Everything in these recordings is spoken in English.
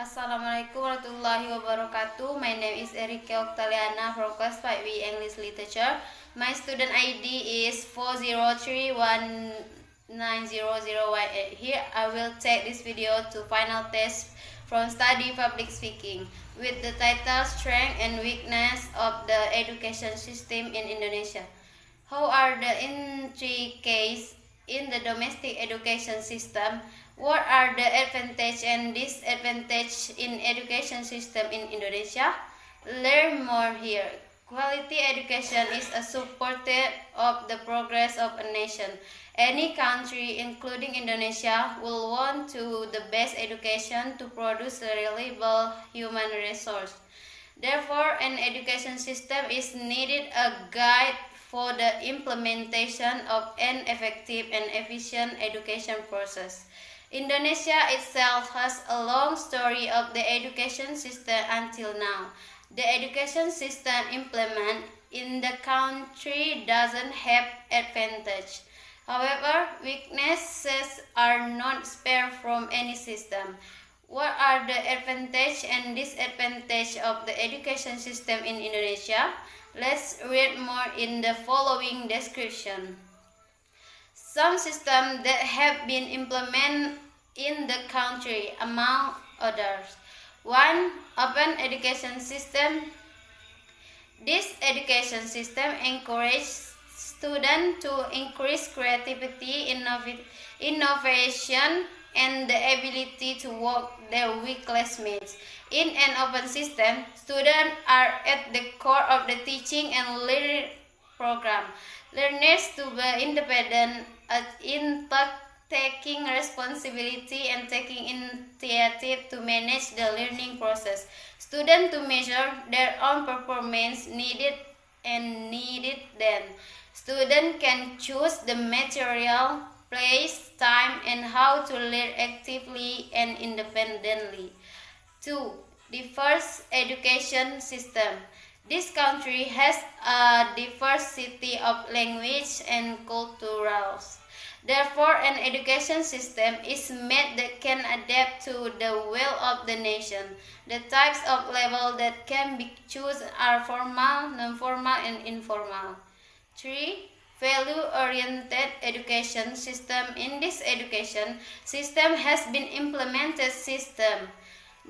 Assalamualaikum warahmatullahi wabarakatuh. My name is Erika Octaliana from class 5B English Literature. My student ID is 403190018. Here I will take this video to final test from Study Public Speaking with the title Strength and Weakness of the Education System in Indonesia. How are the intricacies in the domestic education system? What are the advantages and disadvantages in education system in Indonesia? Learn more here. Quality education is a supporter of the progress of a nation. Any country, including Indonesia, will want to the best education to produce a reliable human resource. Therefore, an education system is needed a guide for the implementation of an effective and efficient education process. Indonesia itself has a long story of the education system until now. The education system implemented in the country doesn't have advantage. However, weaknesses are not spared from any system. What are the advantages and disadvantages of the education system in Indonesia? Let's read more in the following description. Some systems that have been implemented in the country, among others. 1. Open education system. This education system encourages students to increase creativity, innovation, and the ability to work their with classmates. In an open system, students are at the core of the teaching and learning program. Learners to be independent in taking responsibility and taking initiative to manage the learning process. Students to measure their own performance needed then. Students can choose the material, place, time, and how to learn actively and independently. 2. Diverse education system. This country has a diversity of language and cultures. Therefore, an education system is made that can adapt to the will of the nation. The types of level that can be chosen are formal, non-formal, and informal. 3. Value-oriented education system. In this education system has been implemented system.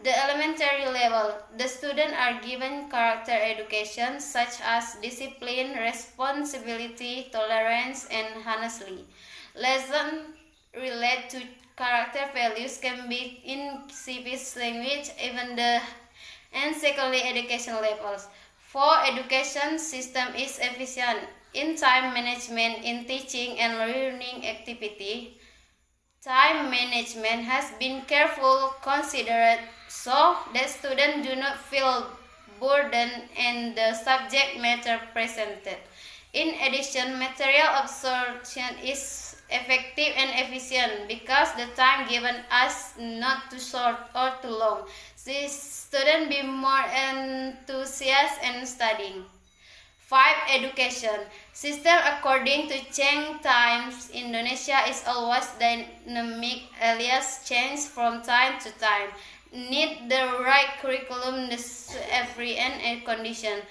The elementary level, the students are given character education such as discipline, responsibility, tolerance, and honesty. Lessons related to character values can be in civics, language, even and secondary education levels. 4. Education system is efficient in time management in teaching and learning activity. Time management has been carefully considered so that students do not feel burdened in the subject matter presented. In addition, material absorption is effective and efficient because the time given us not too short or too long. The students be more enthusiastic in studying. 5. Education system. According to changing times, Indonesia is always dynamic, alias change from time to time. Need the right curriculum to every and condition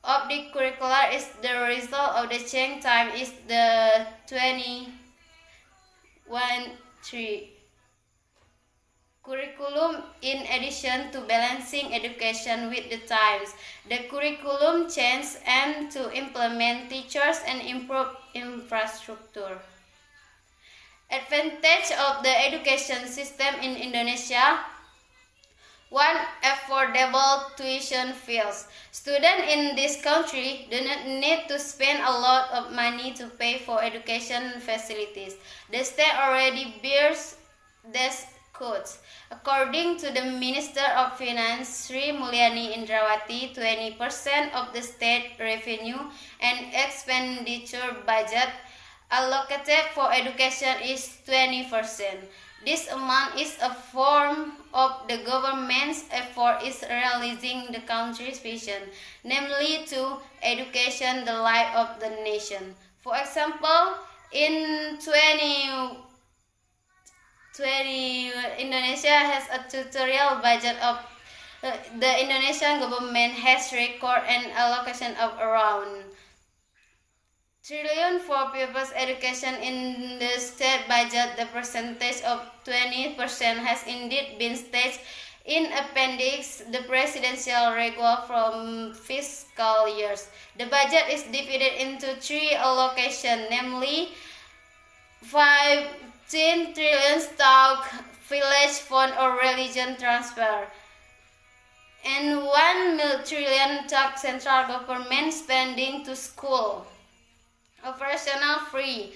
of the curricula is the result of the change time is the 21-3 curriculum. In addition to balancing education with the times, the curriculum changes and to implement teachers and improve infrastructure. Advantage of the education system in Indonesia. 1. Affordable tuition fees. Students in this country do not need to spend a lot of money to pay for education facilities. The state already bears these costs. According to the Minister of Finance, Sri Mulyani Indrawati, 20% of the state revenue and expenditure budget allocated for education is 20%. This amount is a form of the government's effort in realizing the country's vision, namely to education the life of the nation. For example, in 2020, Indonesia has a tutorial budget of the Indonesian government has record an allocation of around trillion for pupils education in the state budget. The percentage of 20% has indeed been stated in Appendix the Presidential Regular from fiscal years. The budget is divided into three allocations, namely 15 trillion stock, village fund or religion transfer, and 1 trillion tax central government spending to school. Operational fee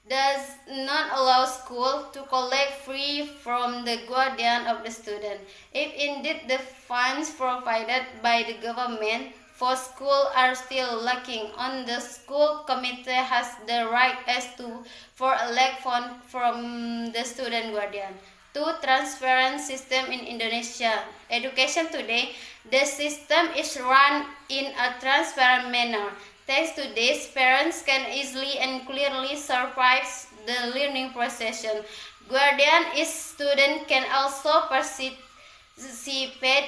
does not allow school to collect fee from the guardian of the student. If indeed the funds provided by the government for school are still lacking, on the school committee has the right as to for elect fund from the student guardian. 2. Transparent system in Indonesia. Education today, the system is run in a transparent manner. Thanks to this, parents can easily and clearly supervise the learning process. Guardian is student can also participate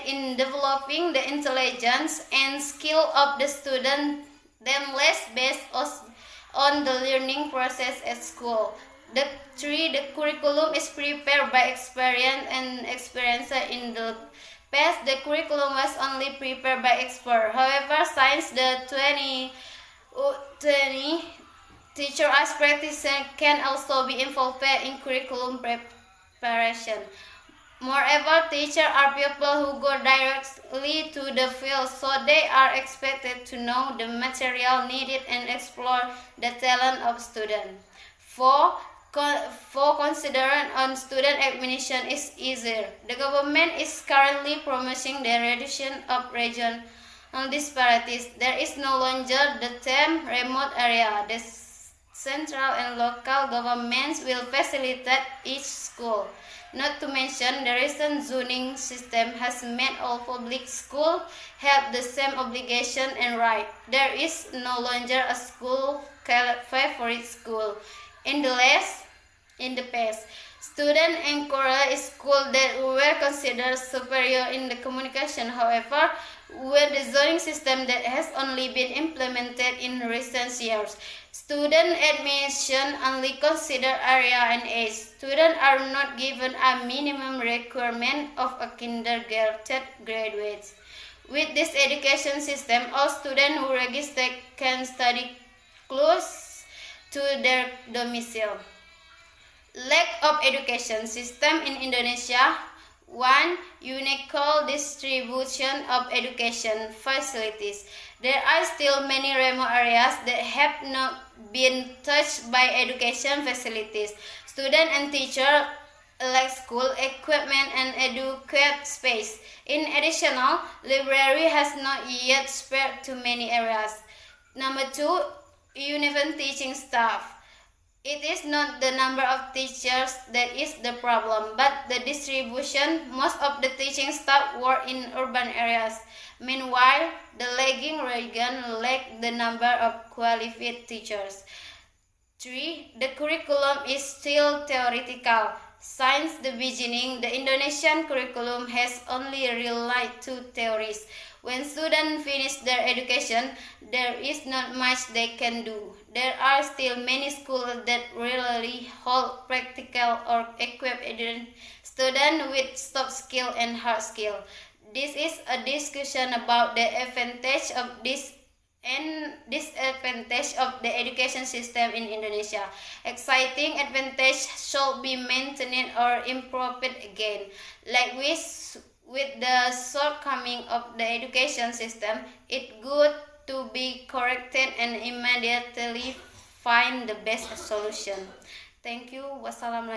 in developing the intelligence and skill of the student, then less based on the learning process at school. 3. The curriculum is prepared by experience in the past. The curriculum was only prepared by experts. However, since the 2020 teacher as practitioner can also be involved in curriculum preparation. Moreover, teachers are people who go directly to the field, so they are expected to know the material needed and explore the talent of students. 4. Considering on student admission is easier. The government is currently promoting the reduction of regional disparities. There is no longer the term remote area. The central and local governments will facilitate each school. Not to mention, the recent zoning system has made all public schools have the same obligation and right. There is no longer a school called favorite school. In the past, students encouraged schools that were considered superior in the communication. However, with the zoning system that has only been implemented in recent years, student admission only consider area and age. Students are not given a minimum requirement of a kindergarten graduate. With this education system, all students who register can study close to their domicile. Lack of education system in Indonesia. 1. Unequal distribution of education facilities. There are still many remote areas that have not been touched by education facilities. Students and teachers lack school equipment and adequate space. In addition, library has not yet spread to many areas. Number 2. Uneven teaching staff. It is not the number of teachers that is the problem, but the distribution. Most of the teaching staff work in urban areas. Meanwhile, the lagging region lack the number of qualified teachers. 3. The curriculum is still theoretical. Since the beginning, the Indonesian curriculum has only relied to theories. When students finish their education, there is not much they can do. There are still many schools that rarely hold practical or equip students with soft skill and hard skill. This is a discussion about the advantage of this and disadvantage of the education system in Indonesia. Exciting advantage should be maintained or improved again. Like with the shortcoming of the education system, it's good to be corrected and immediately find the best solution. Thank you. Wassalamualaikum.